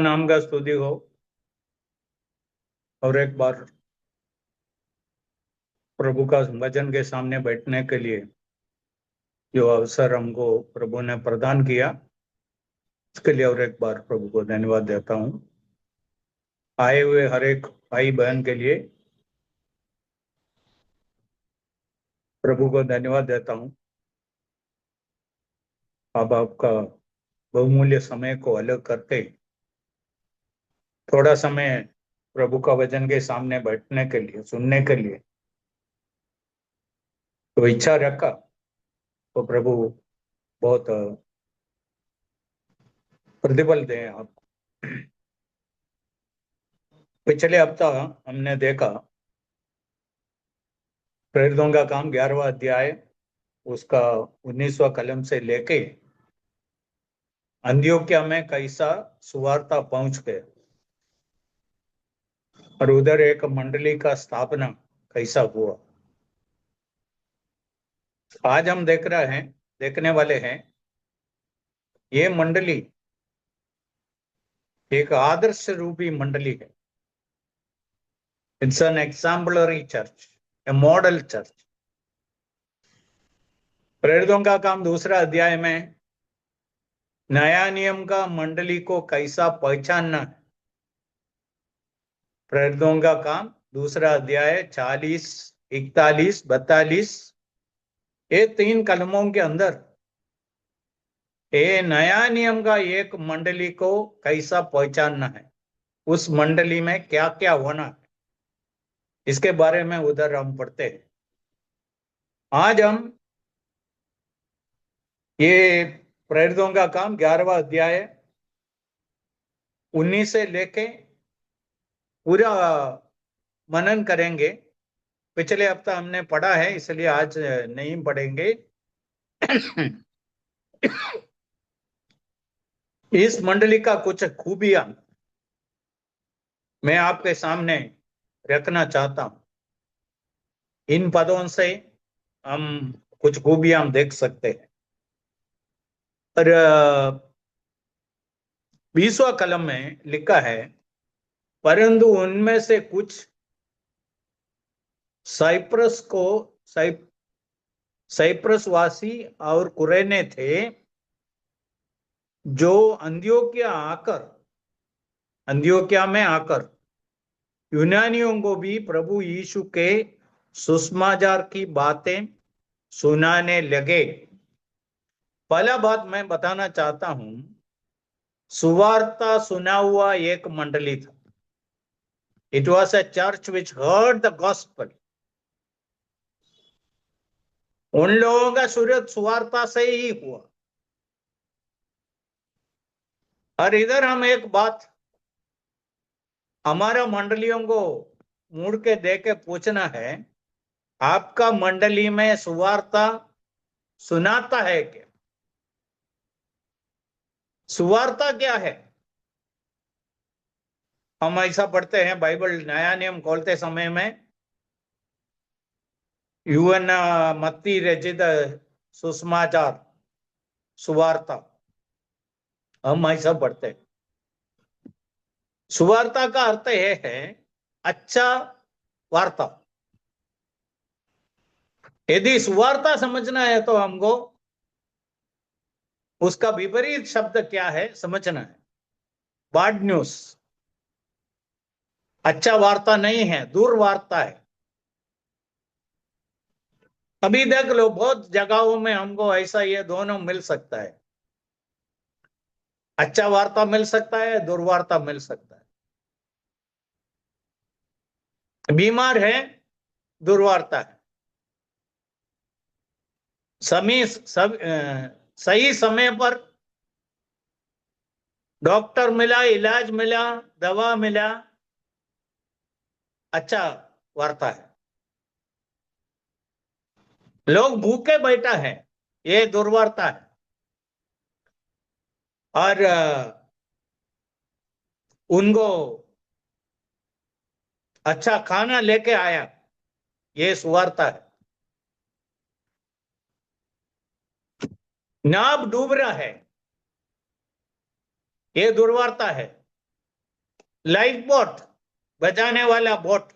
नाम का स्तुति हो। और एक बार प्रभु का वचन के सामने बैठने के लिए जो अवसर हमको प्रभु ने प्रदान किया, इसके लिए और एक बार प्रभु को धन्यवाद देता हूँ। आए हुए हर एक भाई बहन के लिए प्रभु को धन्यवाद देता हूँ। अब आपका बहुमूल्य समय को अलग करके थोड़ा समय प्रभु का वचन के सामने बैठने के लिए, सुनने के लिए तो इच्छा रखा, तो प्रभु बहुत प्रतिफल दें आपको। पिछले हफ्ता हमने देखा प्रेरितों का काम 11वां अध्याय उसका 19वां कलम से लेके अंत्योक्या में कैसा सुवार्ता पहुंच गए और उधर एक मंडली का स्थापना कैसा हुआ। आज हम देखने वाले हैं, ये मंडली एक आदर्श रूपी मंडली है। It's an exemplary church, A model church. प्रेरितों का काम 2 अध्याय में नया नियम का मंडली को कैसा पहचानना है। प्रेरितों का काम 2 अध्याय 40, 41, 42 ये 3 कलमों के अंदर ये नया नियम का एक मंडली को कैसा पहचानना है, उस मंडली में क्या क्या होना है, इसके बारे में उधर हम पढ़ते हैं। आज हम ये प्रेरितों का काम 11वां अध्याय 19 से लेके पूरा मनन करेंगे। पिछले हफ्ता हमने पढ़ा है, इसलिए आज नहीं पढ़ेंगे। इस मंडली का कुछ खूबियां मैं आपके सामने रखना चाहता हूं। इन पदों से हम कुछ खूबियां देख सकते हैं। और 20वां कलम में लिखा है, परंतु उनमें से कुछ साइप्रस को साइप्रस वासी और कुरेने थे, जो अंत्योक्या में आकर यूनानियों को भी प्रभु यीशु के सुसमाचार की बातें सुनाने लगे। पहला बात मैं बताना चाहता हूं, सुवार्ता सुना हुआ एक मंडली था। It was a church which heard the gospel. उन लोगों का सूरत सुवार्ता से ही हुआ। और इधर हम एक बात हमारा मंडलियों को मुड़ के देख के पूछना है, आपका मंडली में सुवार्ता सुनाता है क्या? सुवार्ता क्या है? हम ऐसा पढ़ते हैं बाइबल नया नियम खोलते समय में, यूएन मत्ती रचित सुसमाचार सुवार्ता, हम ऐसा पढ़ते हैं। सुवार्ता का अर्थ यह है अच्छा वार्ता। यदि सुवार्ता समझना है तो हमको उसका विपरीत शब्द क्या है समझना है। बैड न्यूज अच्छा वार्ता नहीं है, दुर्वार्ता है। अभी देख लो, बहुत जगहों में हमको ऐसा ये दोनों मिल सकता है। अच्छा वार्ता मिल सकता है, दुर्वार्ता मिल सकता है। बीमार है, दुर्वार्ता है। सही समय पर डॉक्टर मिला, इलाज मिला, दवा मिला, अच्छा वार्ता है। लोग भूखे बैठा है, ये दुर्वार्ता है। और उनको अच्छा खाना लेके आया, ये सुवार्ता है। नाव डूब रहा है, ये दुर्वार्ता है। लाइफ बोट, बचाने वाला बोट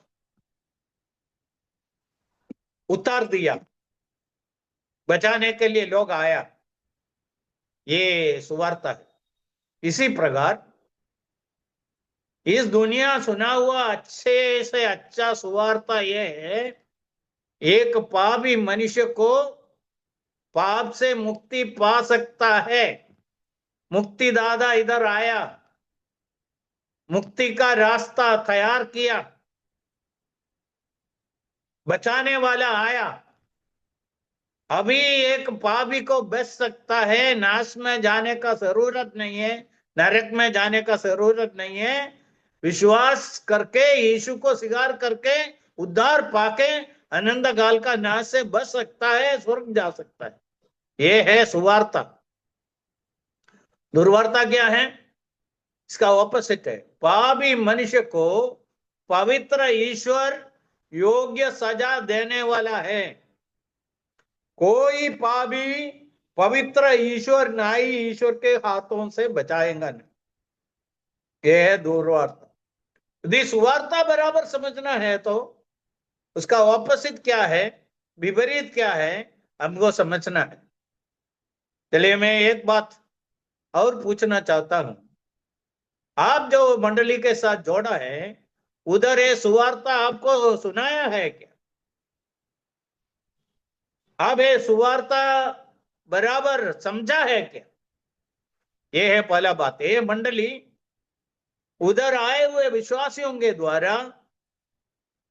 उतार दिया, बचाने के लिए लोग आया। ये सुवार्ता है। इसी प्रकार इस दुनिया सुना हुआ अच्छे से अच्छा सुवार्ता यह है, एक पापी मनुष्य को पाप से मुक्ति पा सकता है। मुक्तिदाता इधर आया, मुक्ति का रास्ता तैयार किया, बचाने वाला आया। अभी एक पापी को बच सकता है, नाश में जाने का जरूरत नहीं है, नरक में जाने का जरूरत नहीं है। विश्वास करके, यीशु को स्वीकार करके, उद्धार पाके अनंत काल का नाश से बच सकता है, स्वर्ग जा सकता है। ये है सुवार्ता। दुर्वार्ता क्या है? इसका ऑपोजिट है। पापी मनुष्य को पवित्र ईश्वर योग्य सजा देने वाला है। कोई पापी पवित्र ईश्वर न्यायी ईश्वर के हाथों से बचाएगा नहीं। यह है दुर्वार्ता। यदि सुवार्ता बराबर समझना है तो उसका ऑपोजिट क्या है, विपरीत क्या है, हमको समझना है। चलिए मैं एक बात और पूछना चाहता हूं। आप जो मंडली के साथ जोड़ा है, उधर ये सुवार्ता आपको सुनाया है क्या? आप ये सुवार्ता बराबर समझा है क्या? ये है पहला बात। ये मंडली उधर आए हुए विश्वासियों के द्वारा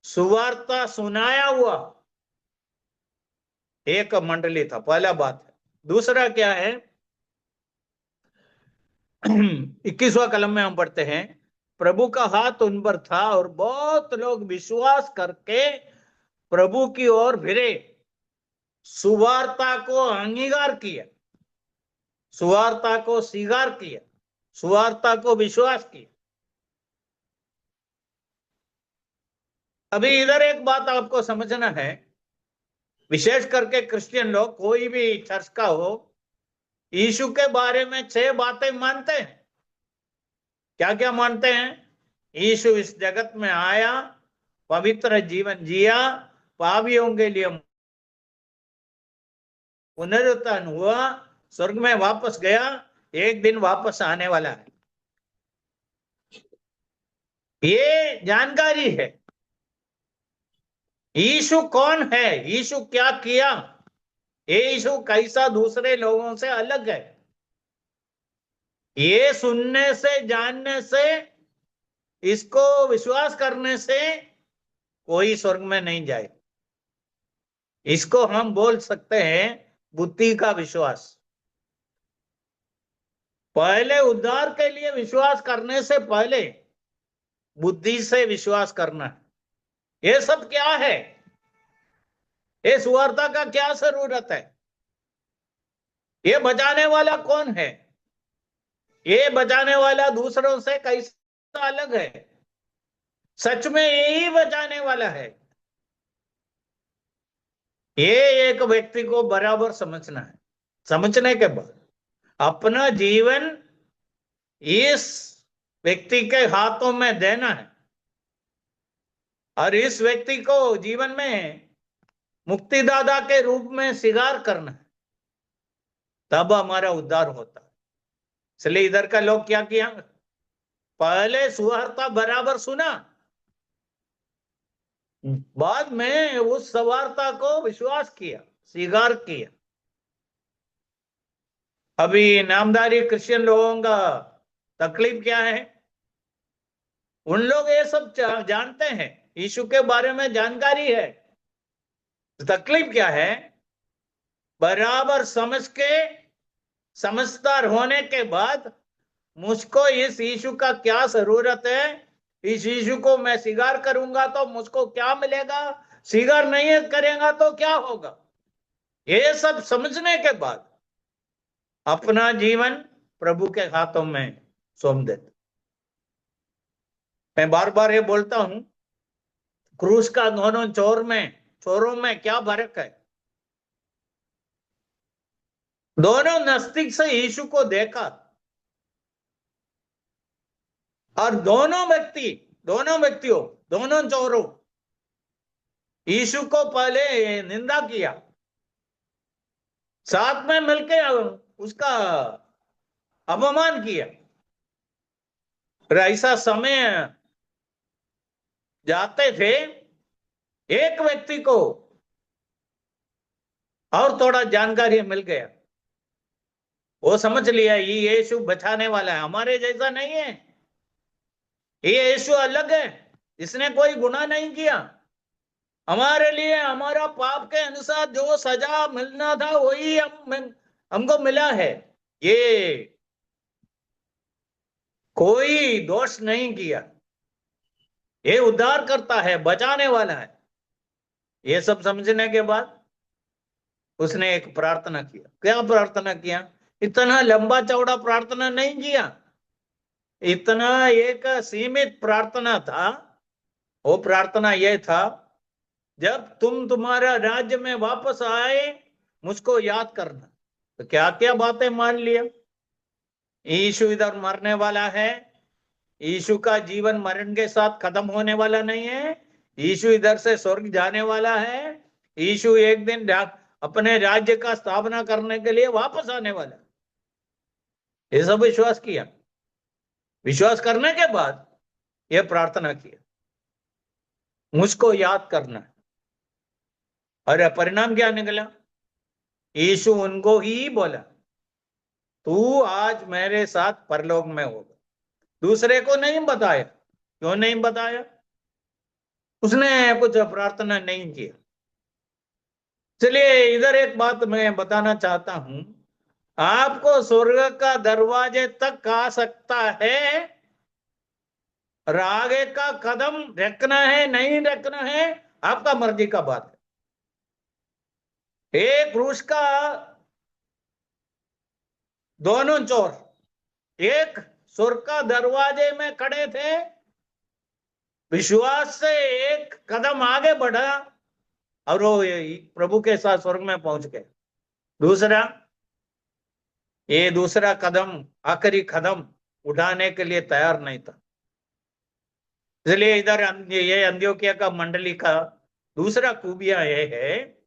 सुवार्ता सुनाया हुआ एक मंडली था, पहला बात है। दूसरा क्या है, 21वां कलम में हम पढ़ते हैं, प्रभु का हाथ उन पर था और बहुत लोग विश्वास करके प्रभु की ओर फिरे, सुवार्ता को अंगीकार किया, सुवार्ता को स्वीकार किया, सुवार्ता को विश्वास किया। अभी इधर एक बात आपको समझना है, विशेष करके क्रिश्चियन लोग, कोई भी चर्च का हो, यीशु के बारे में 6 बातें मानते हैं। क्या क्या मानते हैं? यीशु इस जगत में आया, पवित्र जीवन जिया, पापियों के लिए पुनरुत्थान हुआ, स्वर्ग में वापस गया, एक दिन वापस आने वाला है। ये जानकारी है। यीशु कौन है, यीशु क्या किया, यीशु कैसा दूसरे लोगों से अलग है, ये सुनने से, जानने से, इसको विश्वास करने से कोई स्वर्ग में नहीं जाए। इसको हम बोल सकते हैं बुद्धि का विश्वास। पहले उद्धार के लिए विश्वास करने से पहले बुद्धि से विश्वास करना है। ये सब क्या है? ये सुवार्ता का क्या जरूरत है? ये बचाने वाला कौन है? ये बचाने वाला दूसरों से कैसा अलग है? सच में यही बचाने वाला है। ये एक व्यक्ति को बराबर समझना है। समझने के बाद अपना जीवन इस व्यक्ति के हाथों में देना है और इस व्यक्ति को जीवन में मुक्तिदाता के रूप में स्वीकार करना है, तब हमारा उद्धार होता है। इसलिए इधर का लोग क्या किया, पहले सुवार्ता बराबर सुना, बाद में उस सुवार्ता को विश्वास किया, स्वीकार किया। अभी नामधारी क्रिश्चियन लोगों का तकलीफ क्या है? उन लोग ये सब जानते हैं, यीशु के बारे में जानकारी है, तो तकलीफ क्या है? बराबर समझ के, समझदार होने के बाद मुझको इस यीशु का क्या जरूरत है, इस यीशु को मैं स्वीकार करूंगा तो मुझको क्या मिलेगा, स्वीकार नहीं करेगा तो क्या होगा, ये सब समझने के बाद अपना जीवन प्रभु के हाथों में सौंप देते। मैं बार बार ये बोलता हूं, क्रूस का दोनों छोरों में क्या फर्क है? दोनों नजदीक से यीशु को देखा, और दोनों व्यक्तियों, दोनों चोरों यीशु को पहले निंदा किया, साथ में मिलके उसका अपमान किया। और ऐसा समय जाते थे, एक व्यक्ति को और थोड़ा जानकारी मिल गया, वो समझ लिया ये यीशु बचाने वाला है, हमारे जैसा नहीं है, ये यीशु अलग है, इसने कोई गुनाह नहीं किया, हमारे लिए हमारा पाप के अनुसार जो सजा मिलना था वही हमको मिला है, ये कोई दोष नहीं किया, ये उद्धार करता है, बचाने वाला है। ये सब समझने के बाद उसने एक प्रार्थना किया। क्या प्रार्थना किया? इतना लंबा चौड़ा प्रार्थना नहीं किया, इतना एक सीमित प्रार्थना था। वो प्रार्थना यह था, जब तुम तुम्हारा राज्य में वापस आए मुझको याद करना। तो क्या क्या बातें मान लिया? यीशु इधर मरने वाला है, यीशु का जीवन मरण के साथ खत्म होने वाला नहीं है, यीशु इधर से स्वर्ग जाने वाला है, यीशु एक दिन अपने राज्य का स्थापना करने के लिए वापस आने वाला। ये सब विश्वास किया। विश्वास करने के बाद यह प्रार्थना किया, मुझको याद करना। और परिणाम क्या निकला? यीशु उनको ही बोला, तू आज मेरे साथ परलोक में होगा। दूसरे को नहीं बताया। क्यों नहीं बताया? उसने कुछ प्रार्थना नहीं किया। चलिए इधर एक बात मैं बताना चाहता हूं, आपको स्वर्ग का दरवाजे तक आ सकता है, और आगे का कदम रखना है नहीं रखना है आपका मर्जी का बात है। एक क्रूस का दोनों चोर, एक स्वर्ग का दरवाजे में खड़े थे, विश्वास से एक कदम आगे बढ़ा और वो प्रभु के साथ स्वर्ग में पहुंच गए। दूसरा, ये दूसरा कदम, आखिरी कदम उठाने के लिए तैयार नहीं था। इसलिए इधर ये अंत्योकिया का मंडली का दूसरा खूबियां ये है,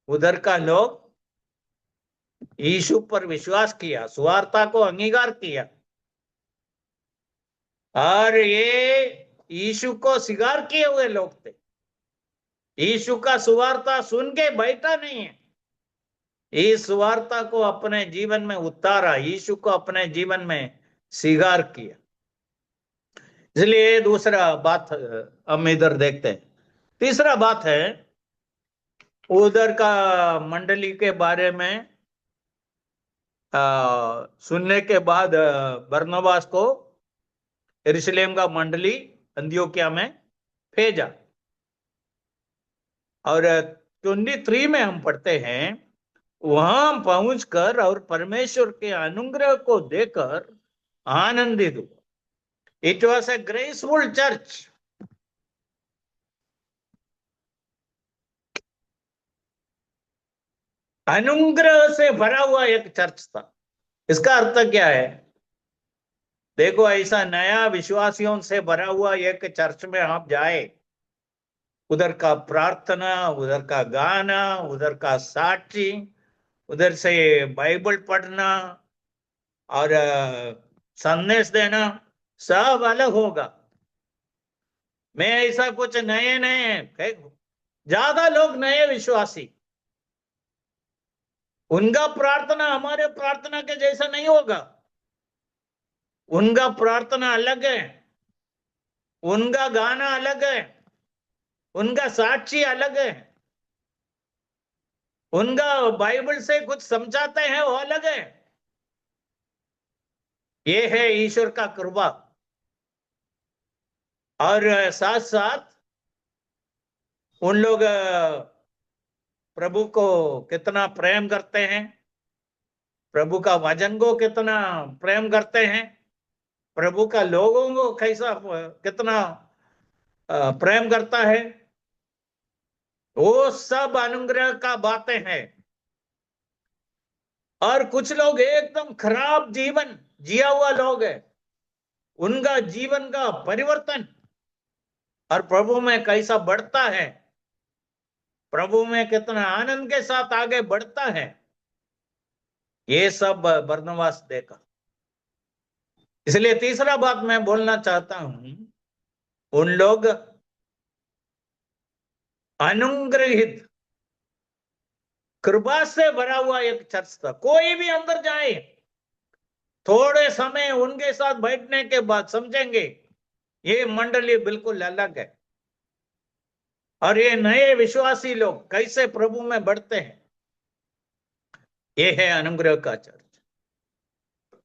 उधर का लोग यीशु पर विश्वास किया, सुवार्ता को अंगीकार किया, और ये यीशु को स्वीकार किए हुए लोग थे। यीशु का सुवार्ता सुन के बैठा नहीं है, इस सुवार्ता को अपने जीवन में उतारा, यीशु को अपने जीवन में स्वीकार किया। इसलिए दूसरा बात हम इधर देखते हैं। तीसरा बात है, उधर का मंडली के बारे में सुनने के बाद बरनबास को यरूशलेम का मंडली अंत्योकिया में भेजा। और 23 में हम पढ़ते हैं, वहां पहुंचकर और परमेश्वर के अनुग्रह को देकर आनंदित हुआ। It was a graceful church. अनुग्रह से भरा हुआ एक चर्च था। इसका अर्थ क्या है? देखो, ऐसा नया विश्वासियों से भरा हुआ एक चर्च में आप जाए, उधर का प्रार्थना, उधर का गाना, उधर का साक्षी, उधर से बाइबल पढ़ना और संदेश देना, सब अलग होगा। मैं ऐसा कुछ नए नए, ज्यादा लोग नए विश्वासी, उनका प्रार्थना हमारे प्रार्थना के जैसा नहीं होगा। उनका प्रार्थना अलग है, उनका गाना अलग है, उनका साक्षी अलग है, उनका बाइबल से कुछ समझाते हैं वो अलग है। ये है ईश्वर का कृपा। और साथ साथ उन लोग प्रभु को कितना प्रेम करते हैं, प्रभु का वचन को कितना प्रेम करते हैं, प्रभु का लोगों को कैसा कितना प्रेम करता है, वो सब अनुग्रह का बातें हैं। और कुछ लोग एकदम खराब जीवन जिया हुआ लोग है, उनका जीवन का परिवर्तन और प्रभु में कैसा बढ़ता है, प्रभु में कितना आनंद के साथ आगे बढ़ता है, ये सब बरनबास देखा। इसलिए तीसरा बात मैं बोलना चाहता हूं, उन लोग अनुग्रहित कृपा से भरा हुआ एक चर्च था। कोई भी अंदर जाए, थोड़े समय उनके साथ बैठने के बाद समझेंगे ये मंडली बिल्कुल अलग है, और ये नए विश्वासी लोग कैसे प्रभु में बढ़ते हैं। ये है अनुग्रह का चर्च।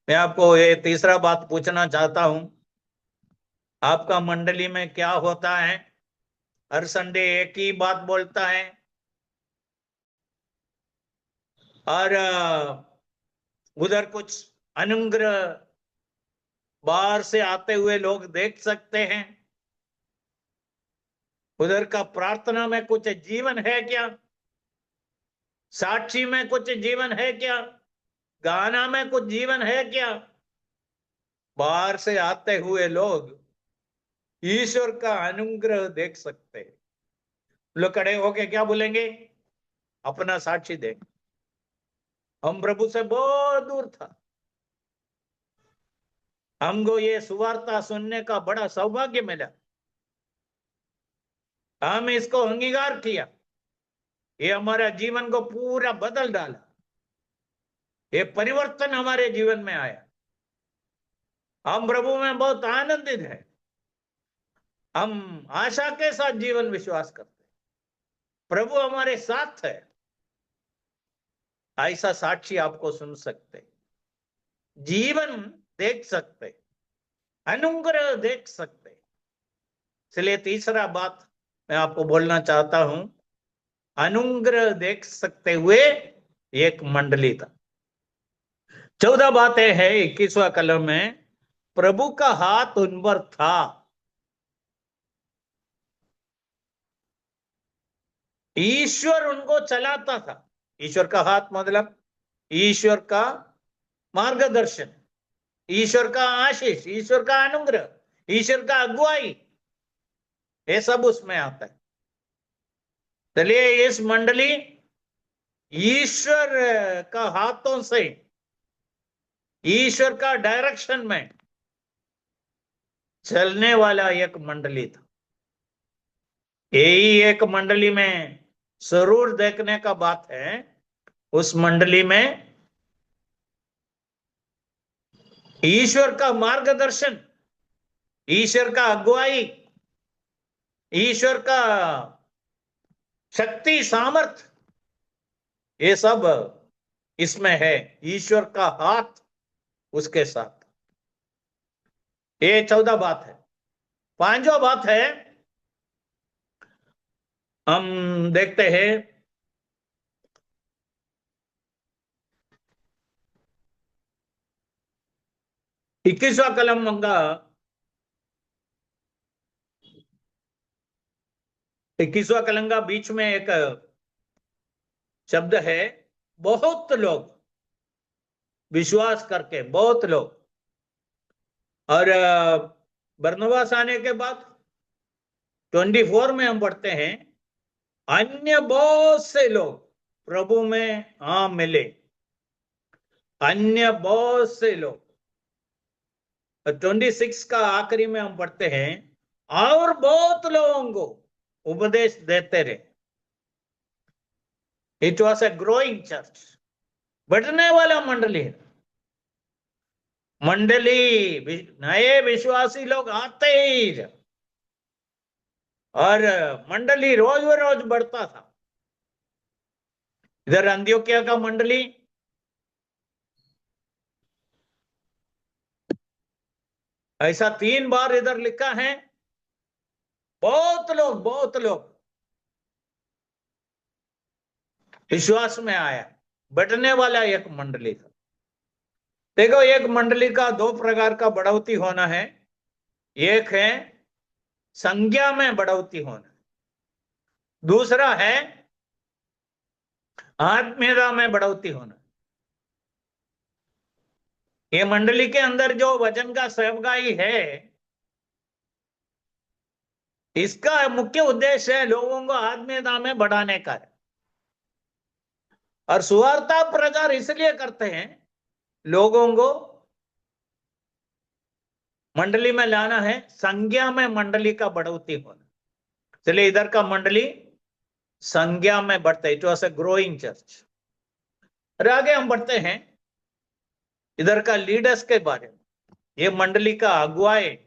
मैं आपको ये तीसरा बात पूछना चाहता हूं, आपका मंडली में क्या होता है? हर संडे एक ही बात बोलता है, और उधर कुछ अनुग्रह बाहर से आते हुए लोग देख सकते हैं। उधर का प्रार्थना में कुछ जीवन है क्या? साक्षी में कुछ जीवन है क्या? गाना में कुछ जीवन है क्या? बाहर से आते हुए लोग ईश्वर का अनुग्रह देख सकते हैं। लोग खड़े होके क्या बोलेंगे? अपना साक्षी दे, हम प्रभु से बहुत दूर था, हमको ये सुवार्ता सुनने का बड़ा सौभाग्य मिला, हम इसको अंगीकार किया, ये हमारा जीवन को पूरा बदल डाला, ये परिवर्तन हमारे जीवन में आया, हम प्रभु में बहुत आनंदित हैं, हम आशा के साथ जीवन विश्वास करते हैं, प्रभु हमारे साथ है। ऐसा साक्षी आपको सुन सकते, जीवन देख सकते, अनुग्रह देख सकते। इसलिए तीसरा बात मैं आपको बोलना चाहता हूं, अनुग्रह देख सकते हुए एक मंडली था। 14 बात है 21वां कलम में, प्रभु का हाथ उन पर था। ईश्वर उनको चलाता था। ईश्वर का हाथ मतलब ईश्वर का मार्गदर्शन, ईश्वर का आशीष, ईश्वर का अनुग्रह, ईश्वर का अगुवाई, ये सब उसमें आता है। चलिए, इस मंडली ईश्वर का हाथों से, ईश्वर का डायरेक्शन में चलने वाला एक मंडली था। यही एक मंडली में जरूर देखने का बात है, उस मंडली में ईश्वर का मार्गदर्शन, ईश्वर का अगुवाई, ईश्वर का शक्ति सामर्थ, ये सब इसमें है। ईश्वर का हाथ उसके साथ। ये 14 बात है। 5वां बात है, हम देखते हैं 21वां कलम मंगा, 21वां कलम का बीच में एक शब्द है, बहुत लोग विश्वास करके, बहुत लोग। और बरनबास आने के बाद 24 में हम पढ़ते हैं, अन्य बहुत से लोग प्रभु में आ मिले। अन्य बहुत से लोग। 26 का आखिरी में हम पढ़ते हैं, और बहुत लोगों को उपदेश देते रहे। It was a growing church, बढ़ने वाला मंडली है। मंडली नए विश्वासी लोग आते ही, और मंडली रोज रोज बढ़ता था। इधर अंत्योक्या का मंडली, ऐसा 3 बार इधर लिखा है, बहुत लोग विश्वास में आया, बढ़ने वाला एक मंडली था। देखो, एक मंडली का 2 प्रकार का बढ़ोतरी होना है। एक है संज्ञा में बढ़ोतरी होना, दूसरा है आत्मीयता में बढ़ोतरी होना। ये मंडली के अंदर जो वचन का सेवकाई है, इसका मुख्य उद्देश्य है लोगों को आत्मीयता में बढ़ाने का है। और सुवार्ता प्रचार इसलिए करते हैं, लोगों को मंडली में लाना है, संज्ञा में मंडली का बढ़ोतरी होना। इसलिए इधर का मंडली संज्ञा में बढ़ते, it was a growing church. और आगे हम बढ़ते हैं इधर का लीडर्स के बारे में। ये मंडली का अगुवाई,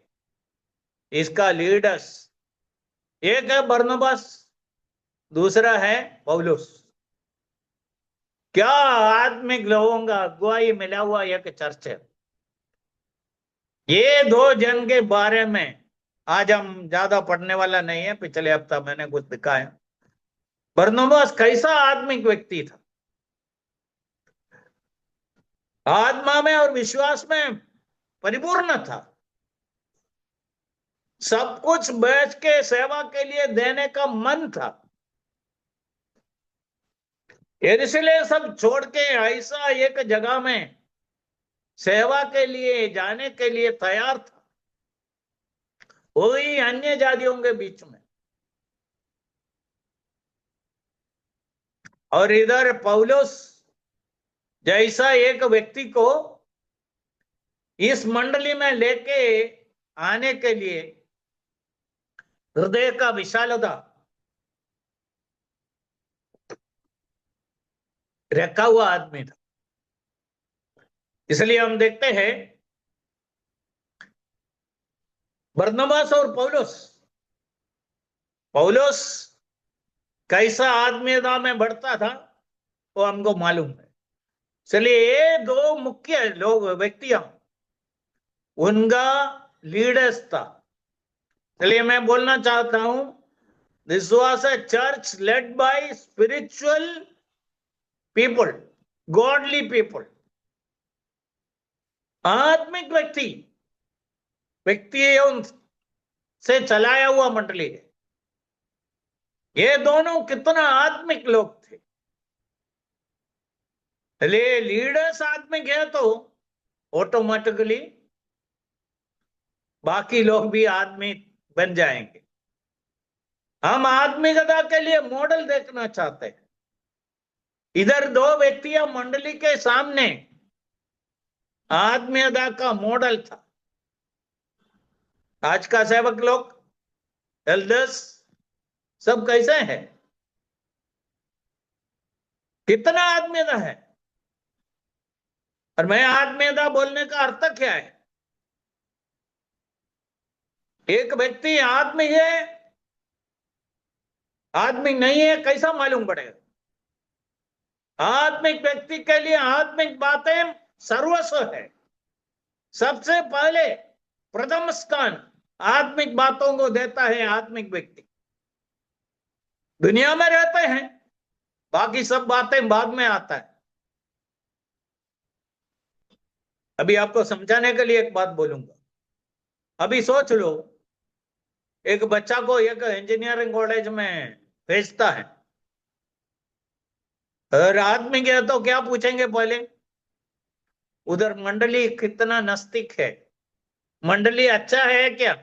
इसका लीडर्स, एक है बरनबास, दूसरा है पौलुस। क्या आत्मिक लोगों का अगुवाई मिला हुआ एक चर्च है। ये दो जन के बारे में आज हम ज्यादा पढ़ने वाला नहीं है, पिछले हफ्ता मैंने कुछ दिखाया। बरनबास कैसा आत्मिक व्यक्ति था, आत्मा में और विश्वास में परिपूर्ण था, सब कुछ बेच के सेवा के लिए देने का मन था, इसलिए सब छोड़ के ऐसा एक जगह में सेवा के लिए जाने के लिए तैयार था, वही अन्य जातियों के बीच में। और इधर पौलुस जैसा एक व्यक्ति को इस मंडली में लेके आने के लिए हृदय का विशालता रखा हुआ आदमी था। इसलिए हम देखते हैं बरनबास और पौलुस, पौलुस कैसा आत्मीयता में बढ़ता था वो हमको मालूम है। इसलिए ये दो मुख्य लोग व्यक्तियां, उनका लीडर्स था। इसलिए मैं बोलना चाहता हूं, this was a church led by spiritual people, godly people. आत्मिक व्यक्ति, व्यक्तियों से चलाया हुआ मंडली है। ये दोनों कितना आत्मिक लोग थे। इसलिए लीडर्स आत्मिक है तो ऑटोमेटिकली बाकी लोग भी आदमी बन जाएंगे। हम आत्मिकता के लिए मॉडल देखना चाहते हैं। इधर दो व्यक्तियां मंडली के सामने आत्मीयता का मॉडल था। आज का सेवक लोग, एल्डर्स, सब कैसे हैं, कितना आत्मीयता है। और मैं आत्मीयता बोलने का अर्थ क्या है, एक व्यक्ति आत्मिक है आत्मिक नहीं है कैसा मालूम पड़ेगा। आत्मिक व्यक्ति के लिए आत्मिक बातें सर्वस्व है। सबसे पहले प्रथम स्थान आत्मिक बातों को देता है आत्मिक व्यक्ति। दुनिया में रहते हैं, बाकी सब बातें बाद में आता है। अभी आपको समझाने के लिए एक बात बोलूंगा। अभी सोच लो, एक बच्चा को एक इंजीनियरिंग कॉलेज में भेजता है, और आदमी गया तो क्या पूछेंगे पहले, उधर मंडली कितना नजदीक है, मंडली अच्छा है क्या।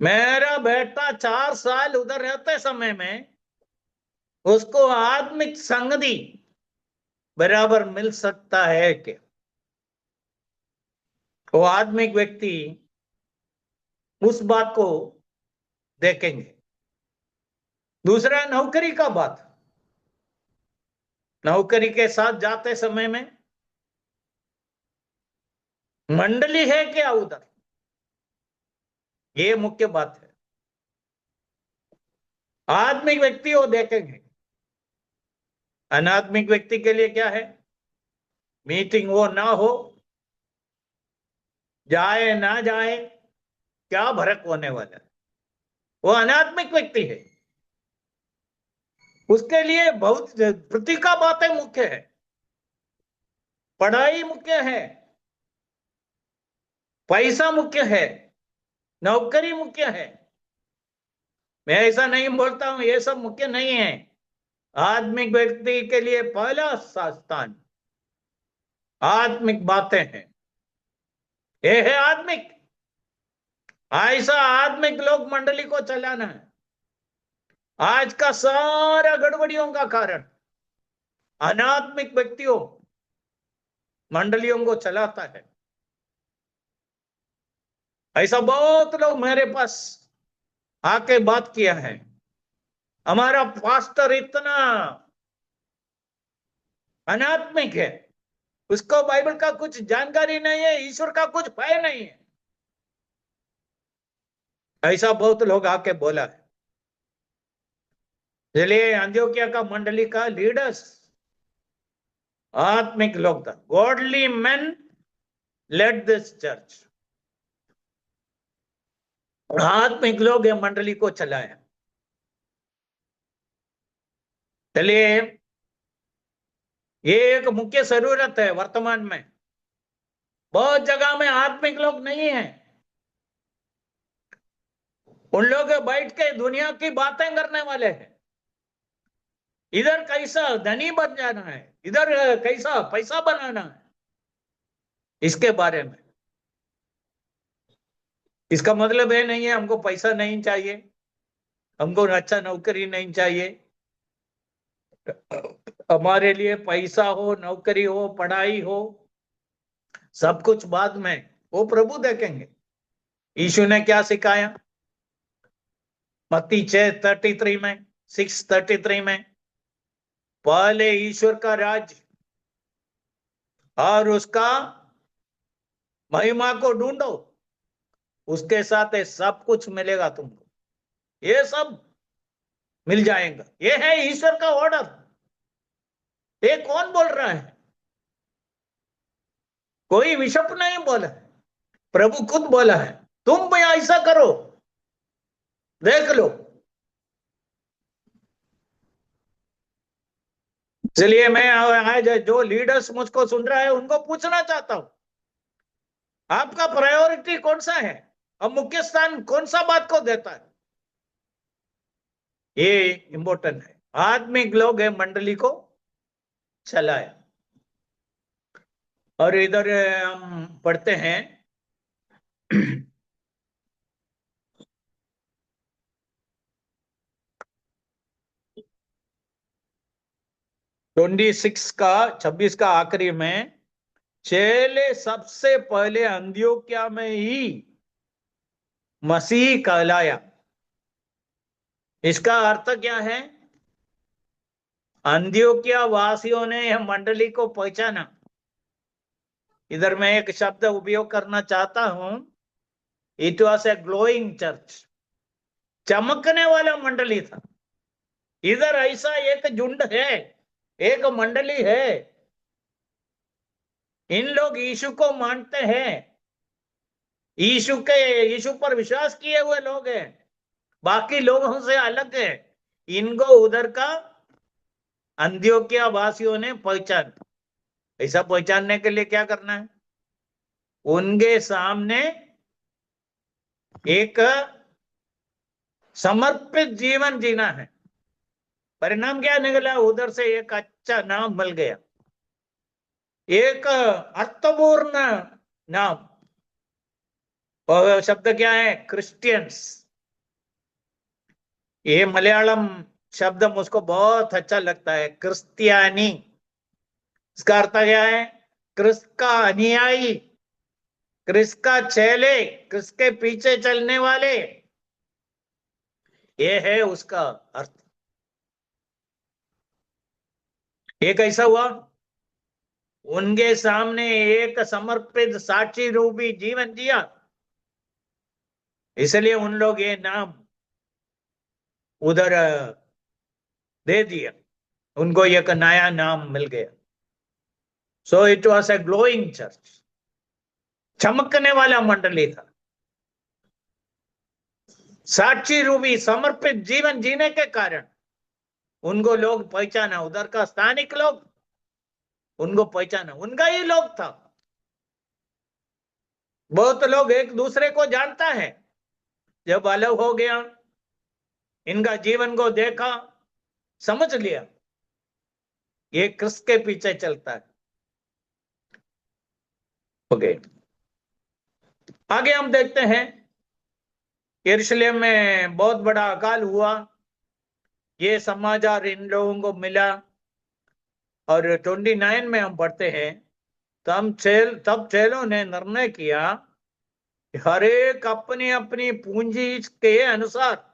मेरा बेटा 4 साल उधर रहते समय में उसको आत्मिक संगति बराबर मिल सकता है क्या। वो आत्मिक व्यक्ति उस बात को देखेंगे। दूसरा, नौकरी का बात, नौकरी के साथ जाते समय में मंडली है क्या उधर, ये मुख्य बात है। आत्मिक व्यक्ति वो देखेंगे। अनात्मिक व्यक्ति के लिए क्या है, मीटिंग हो ना हो, जाए ना जाए, क्या फर्क होने वाला है। वो अनात्मिक व्यक्ति है, उसके लिए बहुत प्रतिका बातें मुख्य है, पढ़ाई मुख्य है, पैसा मुख्य है, नौकरी मुख्य है। मैं ऐसा नहीं बोलता हूं ये सब मुख्य नहीं है। आत्मिक व्यक्ति के लिए पहला स्थान आत्मिक बातें हैं, ये है आत्मिक। ऐसा आत्मिक लोग मंडली को चलाना है। आज का सारा गड़बड़ियों का कारण अनात्मिक व्यक्तियों मंडलियों को चलाता है। ऐसा बहुत लोग मेरे पास आके बात किया है, हमारा पास्टर इतना अनात्मिक है, उसको बाइबल का कुछ जानकारी नहीं है, ईश्वर का कुछ भय नहीं है। ऐसा बहुत लोग आके बोला है। इसलिए अंत्योक्या का मंडली का लीडर्स आत्मिक लोग था। Godly man led this church. आत्मिक लोग ये मंडली को चलाया। चलिए, ये एक मुख्य जरूरत है वर्तमान में। बहुत जगह में आत्मिक लोग नहीं है, उन लोग बैठ के दुनिया की बातें करने वाले हैं। इधर कैसा धनी बन जाना है, इधर कैसा पैसा बनाना है, इसके बारे में। इसका मतलब ये नहीं है हमको पैसा नहीं चाहिए, हमको अच्छा नौकरी नहीं चाहिए। हमारे लिए पैसा हो, नौकरी हो, पढ़ाई हो, सब कुछ बाद में, वो प्रभु देखेंगे। यीशु ने क्या सिखाया? मत्ती 6:33 में, 6:33 में, पहले ईश्वर का राज और उसका महिमा को ढूंढो, उसके साथ ये सब कुछ मिलेगा तुमको, ये सब मिल जाएगा। ये है ईश्वर का ऑर्डर। ये कौन बोल रहा है? कोई बिशप नहीं बोला है, प्रभु खुद बोला है, तुम भी ऐसा करो, देख लो। इसलिए मैं आज जो लीडर्स मुझको सुन रहा है उनको पूछना चाहता हूं, आपका प्रायोरिटी कौन सा है? अब मुख्य स्थान कौन सा बात को देता है? ये इंपॉर्टेंट है। आत्मिक लोग है मंडली को चलाया। और इधर हम पढ़ते हैं 26 का 26 का आखिरी में, चेले सबसे पहले अंत्योक्या में ही मसीह कहलाया। इसका अर्थ क्या है? अंत्योक्या वासियों ने यह मंडली को पहचाना। इधर मैं एक शब्द उपयोग करना चाहता हूं, it was a glowing church. चमकने वाला मंडली था। इधर ऐसा एक झुंड है, एक मंडली है, इन लोग यीशु को मानते हैं, यीशु पर विश्वास किए हुए लोग हैं, बाकी लोगों से अलग है। इनको उधर का अंत्योक्या वासियों ने पहचान। ऐसा पहचानने के लिए क्या करना है? उनके सामने एक समर्पित जीवन जीना है। परिणाम क्या निकला? उधर से एक अच्छा नाम मिल गया, एक अर्थपूर्ण नाम। और शब्द क्या है? क्रिश्चियंस। ये मलयालम शब्द मुझको बहुत अच्छा लगता है, क्रिस्तियानी। इसका अर्थ क्या है? क्रिस्त का अनुयायी, क्रिस्त का चेले, क्रिस्त के पीछे चलने वाले, ये है उसका अर्थ। ये कैसा हुआ? उनके सामने एक समर्पित साक्षी रूपी जीवन जिया, इसलिए उन लोग ये नाम उधर दे दिया, उनको एक नया नाम मिल गया। So it was a glowing church. चमकने वाला मंडली था, साक्षी रूपी समर्पित जीवन जीने के कारण उनको लोग पहचाना। उधर का स्थानिक लोग उनको पहचाना, उनका ही लोग था। बहुत लोग एक दूसरे को जानता है, जब अलग हो गया, इनका जीवन को देखा, समझ लिया ये क्रिस्त के पीछे चलता है। ओके, आगे हम देखते हैं। यरूशलेम में बहुत बड़ा अकाल हुआ, ये समाचार इन लोगों को मिला। और 29 में हम पढ़ते हैं, तब चेलों ने निर्णय किया कि हर एक अपनी अपनी पूंजी के अनुसार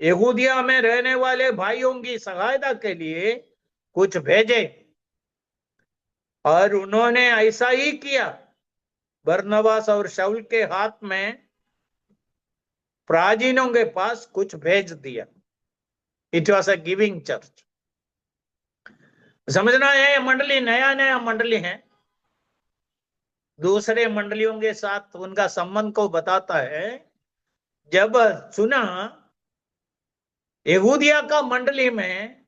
यहूदिया में रहने वाले भाइयों की सहायता के लिए कुछ भेजे। और उन्होंने ऐसा ही किया। बरनबास और शाऊल के हाथ में प्राचीनों के पास कुछ भेज दिया। It was a giving church. समझना है, मंडली नया नया मंडली है, दूसरे मंडलियों के साथ उनका संबंध को बताता है। जब सुना यहूदिया का मंडली में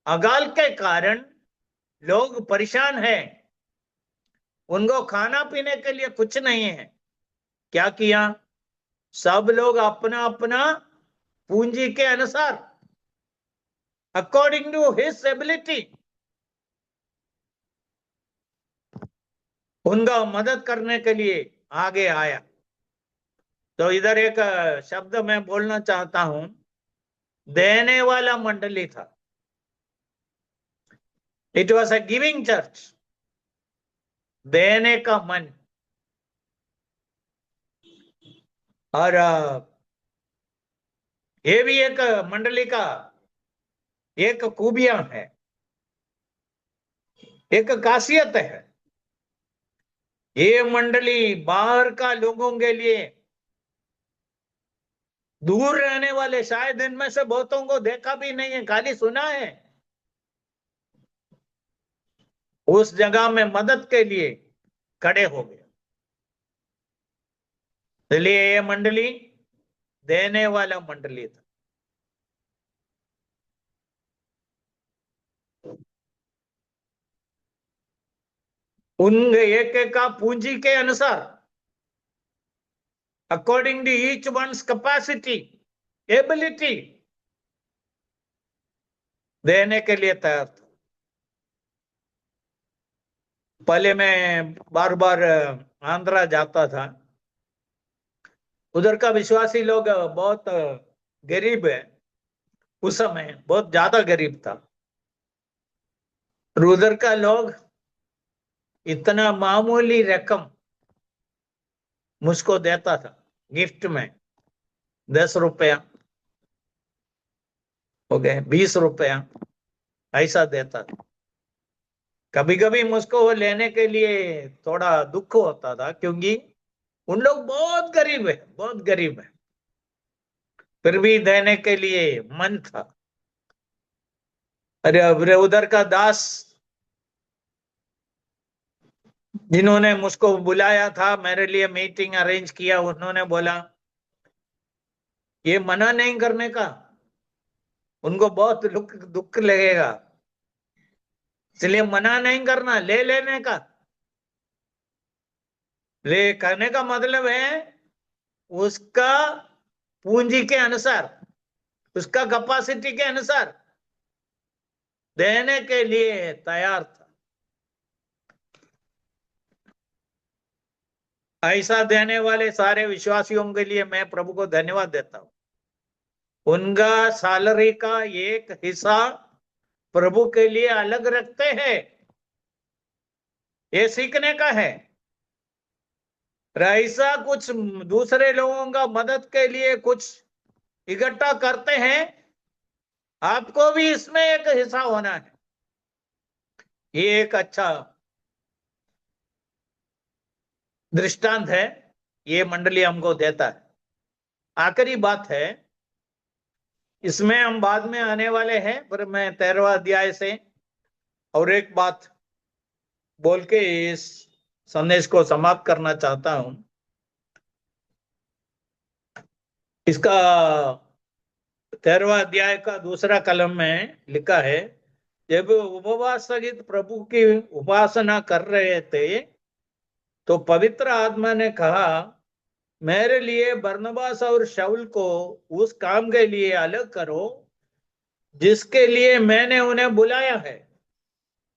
अकाल के कारण लोग परेशान हैं, उनको खाना पीने के लिए कुछ नहीं है, क्या किया? सब लोग अपना अपना पूंजी के अनुसार, अकॉर्डिंग टू हिज एबिलिटी, उनका मदद करने के लिए आगे आया। तो इधर एक शब्द मैं बोलना चाहता हूं, देने वाला मंडली था। It was a giving church, देने का मन। और ये भी एक मंडली का एक खूबियां है, एक खासियत है। ये मंडली बाहर का लोगों के लिए, दूर रहने वाले, शायद इनमें से बहुतों को देखा भी नहीं है, खाली सुना है, उस जगह में मदद के लिए खड़े हो गए। इसलिए ये मंडली देने वाला मंडली था। उन एक एक का पूंजी के अनुसार, according to each one's capacity, ability, देने के लिए तैयार था। पहले मैं बार बार आंध्रा जाता था, उधर का विश्वासी लोग बहुत गरीब है, उस समय बहुत ज्यादा गरीब था। और उधर का लोग इतना मामूली रकम मुझको देता था गिफ्ट में, 10 रुपया हो गए, 20 रुपया ऐसा देता था। कभी कभी मुझको वो लेने के लिए थोड़ा दुख होता था, क्योंकि उन लोग बहुत गरीब है, बहुत गरीब है, फिर भी देने के लिए मन था। अरे उधर का दास जिन्होंने मुझको बुलाया था, मेरे लिए मीटिंग अरेंज किया, उन्होंने बोला ये मना नहीं करने का, उनको बहुत दुख दुख लगेगा, इसलिए मना नहीं करना, ले लेने का। ले करने का मतलब है उसका पूंजी के अनुसार, उसका कैपेसिटी के अनुसार देने के लिए तैयार था। ऐसा देने वाले सारे विश्वासियों के लिए मैं प्रभु को धन्यवाद देता हूं। उनका सैलरी का एक हिस्सा प्रभु के लिए अलग रखते हैं, ये सीखने का है। ऐसा कुछ दूसरे लोगों का मदद के लिए कुछ इकट्ठा करते हैं, आपको भी इसमें एक हिस्सा होना है। ये एक अच्छा दृष्टांत है, ये मंडली हमको देता है। आखिरी बात है, इसमें हम बाद में आने वाले हैं, पर मैं 13वां अध्याय से और एक बात बोल के इस संदेश को समाप्त करना चाहता हूं। इसका 13वां अध्याय का दूसरा कलम में लिखा है, जब उपवास सहित प्रभु की उपासना कर रहे थे तो पवित्र आत्मा ने कहा, मेरे लिए बरनबास और शाऊल को उस काम के लिए अलग करो जिसके लिए मैंने उन्हें बुलाया है।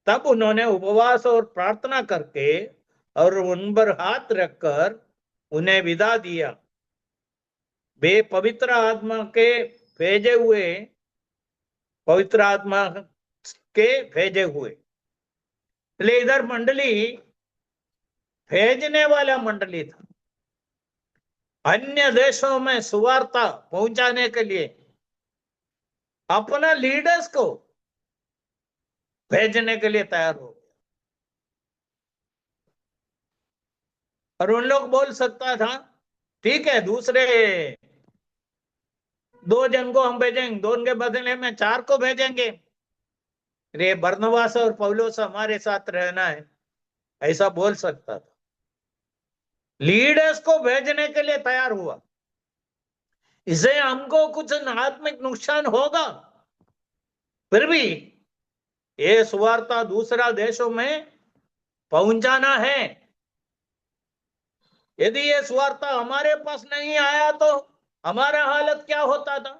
तब उन्होंने उपवास और प्रार्थना करके और उन पर हाथ रखकर उन्हें विदा दिया। वे पवित्र आत्मा के भेजे हुए, पवित्र आत्मा के भेजे हुए। इसलिए इधर मंडली भेजने वाला मंडली था, अन्य देशों में सुवार्ता पहुंचाने के लिए अपना लीडर्स को भेजने के लिए तैयार हो गया। और उन लोग बोल सकता था, ठीक है, दूसरे 2 जन को हम भेजेंगे, 2 के बदले में 4 को भेजेंगे, रे बरनबास और पौलुस हमारे साथ रहना है, ऐसा बोल सकता था। लीडर्स को भेजने के लिए तैयार हुआ। इसे हमको कुछ आत्मिक नुकसान होगा, फिर भी ये सुवार्ता दूसरा देशों में पहुंचाना है। यदि ये सुवार्ता हमारे पास नहीं आया तो हमारा हालत क्या होता था?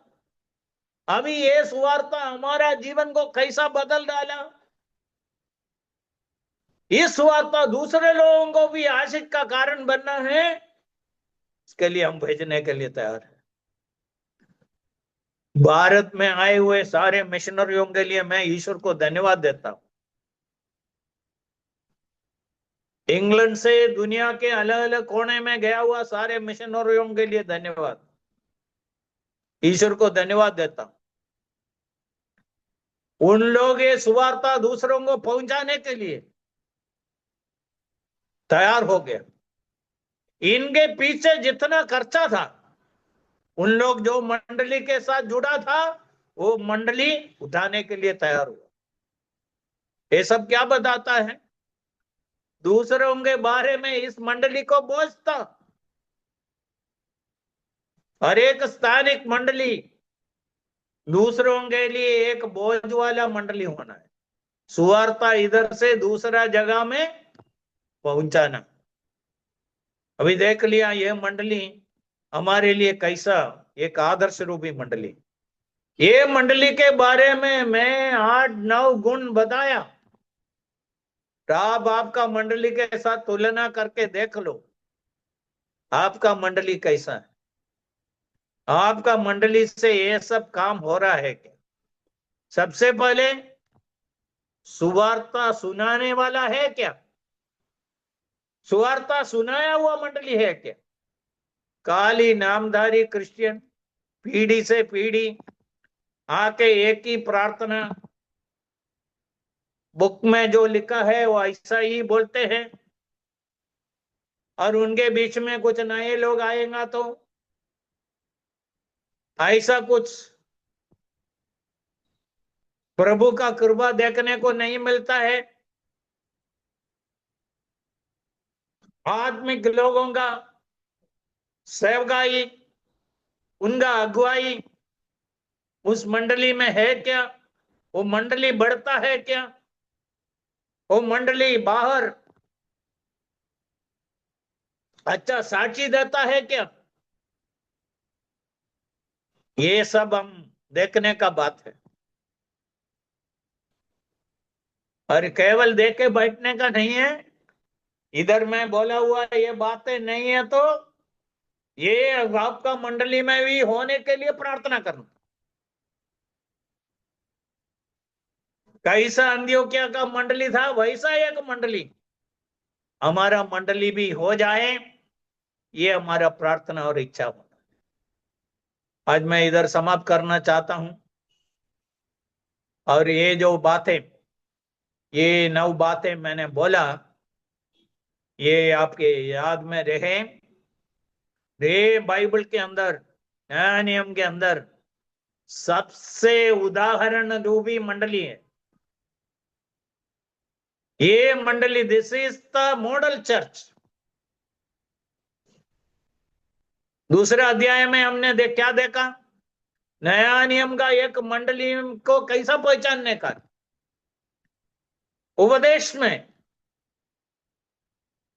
अभी ये सुवार्ता हमारा जीवन को कैसा बदल डाला। इस सुवार्ता दूसरे लोगों को भी आशीष का कारण बनना है, इसके लिए हम भेजने के लिए तैयार हैं। भारत में आए हुए सारे मिशनरियों के लिए मैं ईश्वर को धन्यवाद देता हूं। इंग्लैंड से दुनिया के अलग अलग कोने में गया हुआ सारे मिशनरियों के लिए धन्यवाद, ईश्वर को धन्यवाद देता हूं। उन लोग ये सुवार्ता दूसरों को पहुंचाने के लिए तैयार हो गए। इनके पीछे जितना खर्चा था, उन लोग जो मंडली के साथ जुड़ा था, वो मंडली उठाने के लिए तैयार हुआ। ये सब क्या बताता है? दूसरों के बारे में इस मंडली को बोझ था। हर एक स्थानिक मंडली दूसरों के लिए एक बोझ वाला मंडली होना है। सुवार्ता इधर से दूसरा जगह में पहुंचाना। अभी देख लिया ये मंडली हमारे लिए कैसा एक आदर्श रूपी मंडली। ये मंडली के बारे में मैं 8-9 गुण बताया। आप आपका मंडली के साथ तुलना करके देख लो, आपका मंडली कैसा है, आपका मंडली से ये सब काम हो रहा है क्या? सबसे पहले सुवार्ता सुनाने वाला है क्या? सुवार्ता सुनाया हुआ मंडली है क्या? काली नामधारी क्रिश्चियन पीढ़ी से पीढ़ी आके एक ही प्रार्थना, बुक में जो लिखा है वो ऐसा ही बोलते हैं, और उनके बीच में कुछ नए लोग आएगा तो ऐसा कुछ प्रभु का कृपा देखने को नहीं मिलता है। आत्मिक लोगों का सेवकाई, उनका अगुवाई उस मंडली में है क्या? वो मंडली बढ़ता है क्या? वो मंडली बाहर अच्छा साक्षी देता है क्या? ये सब हम देखने का बात है, और केवल देखे बैठने का नहीं है। इधर मैं बोला हुआ ये बातें नहीं है तो ये आपका मंडली में भी होने के लिए प्रार्थना करना। कैसा अंत्योक्या का मंडली था, वैसा एक मंडली हमारा मंडली भी हो जाए, ये हमारा प्रार्थना और इच्छा होना। आज मैं इधर समाप्त करना चाहता हूं, और ये जो बातें, ये 9 बातें मैंने बोला, ये आपके याद में रहे। ये बाइबल के अंदर, नया नियम के अंदर सबसे उदाहरण रूपी मंडली है ये मंडली। This is the model church. दूसरे अध्याय में हमने क्या देखा? नया नियम का एक मंडली को कैसा पहचानने का, उपदेश में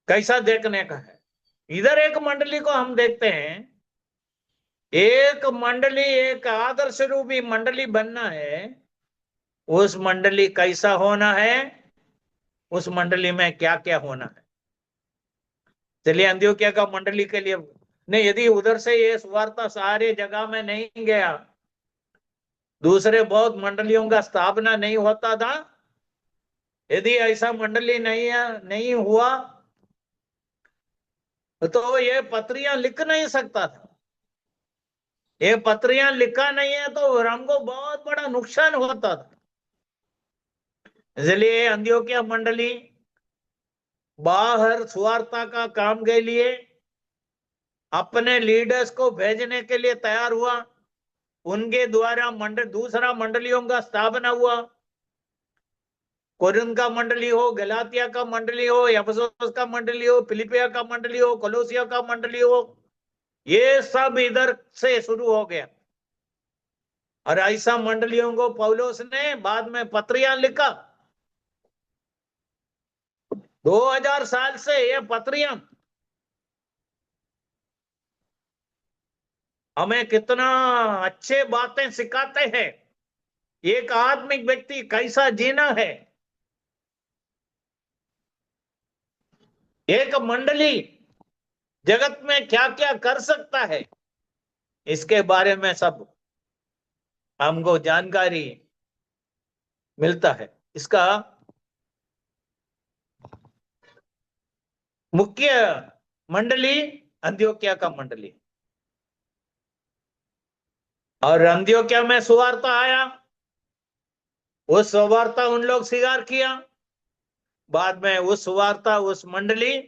कैसा देखने का है। इधर एक मंडली को हम देखते हैं, एक मंडली, एक आदर्श रूपी मंडली बनना है। उस मंडली कैसा होना है, उस मंडली में क्या क्या होना है। चलिए अंत्योक्या का मंडली के लिए नहीं, यदि उधर से ये सुवार्ता सारे जगह में नहीं गया, दूसरे बहुत मंडलियों का स्थापना नहीं होता था, यदि ऐसा मंडली नहीं हुआ तो ये पत्रियां लिख नहीं सकता था। ये पत्रियां लिखा नहीं है तो हमको बहुत बड़ा नुकसान होता था। इसलिए अंत्योक्या मंडली बाहर सुवार्ता का काम के लिए अपने लीडर्स को भेजने के लिए तैयार हुआ। उनके द्वारा दूसरा मंडलियों का स्थापना हुआ। कोरिन्थ का मंडली हो, गलातिया का मंडली हो, एफेसुस का मंडली हो, फिलिपिया का मंडली हो, कोलोसिया का मंडली हो, ये सब इधर से शुरू हो गया। और ऐसा मंडलियों को पौलुस ने बाद में पत्रियां लिखा। 2000 साल से ये पत्रियां हमें कितना अच्छे बातें सिखाते हैं। एक आत्मिक व्यक्ति कैसा जीना है, एक मंडली जगत में क्या क्या कर सकता है, इसके बारे में सब हमको जानकारी मिलता है। इसका मुख्य मंडली अंत्योक्या का मंडली, और अंत्योक्या में सुवार्ता आया, उस सुवार्ता उन लोग स्वीकार किया। बाद में उस सुवार्ता उस मंडली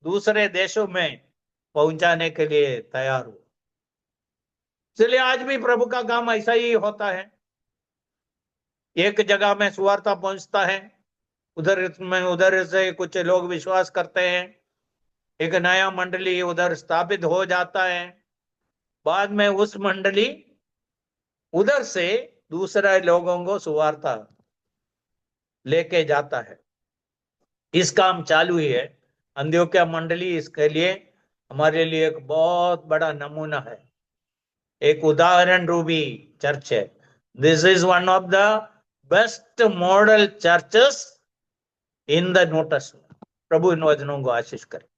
दूसरे देशों में पहुंचाने के लिए तैयार हुआ। इसलिए आज भी प्रभु का काम ऐसा ही होता है। एक जगह में सुवार्ता पहुंचता है, उधर से कुछ लोग विश्वास करते हैं, एक नया मंडली उधर स्थापित हो जाता है। बाद में उस मंडली उधर से दूसरे लोगों को सुवार्ता लेके जाता है। इस काम चालू ही है। अंत्योक्या मंडली इसके लिए हमारे लिए एक बहुत बड़ा नमूना है, एक उदाहरण रूपी चर्च है। This is one of the best model churches in the New Testament. प्रभु इन वचनों को आशीष करे।